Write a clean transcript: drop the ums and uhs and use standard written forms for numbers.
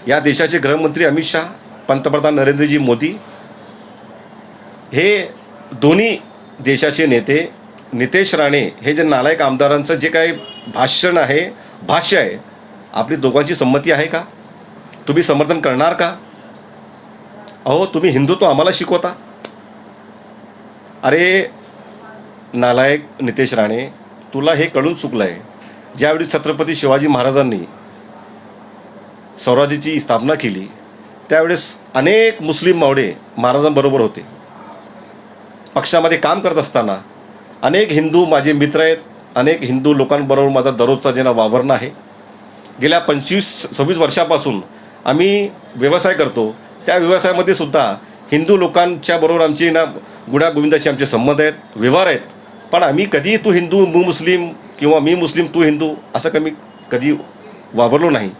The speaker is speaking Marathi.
या देशाचे गृहमंत्री अमित शाह, पंतप्रधान नरेंद्रजी मोदी हे दोन्ही देशाचे नेते, नितेश राणे हे जे नालायक आमदारांचं जे काही भाषण आहे, भाष्य आहे, आपली दोघांची संमती आहे का? तुम्ही समर्थन करणार का? अहो, तुम्ही हिंदुत्व आम्हाला शिकवता. अरे नालायक नितेश राणे, तुला हे कळून चुकलं आहे. ज्यावेळी छत्रपती शिवाजी महाराजांनी स्वराज्याची स्थापना केली त्यावेळेस अनेक मुस्लिम मावळे महाराजांबरोबर होते. पक्षामध्ये काम करत असताना अनेक हिंदू माझे मित्र आहेत, अनेक हिंदू लोकांबरोबर माझा दररोजचा जेना वावरणं आहे. गेल्या 25-26 वर्षापासून आम्ही व्यवसाय करतो. त्या व्यवसायामध्ये सुद्धा हिंदू लोकांच्या बरोबर आमची गुण्यागोविंदाचे आमचे संबंध आहेत, व्यवहार आहेत. पण आम्ही कधी तू हिंदू मी मुस्लिम किंवा मी मुस्लिम तू हिंदू असं कधी वावरलो नाही.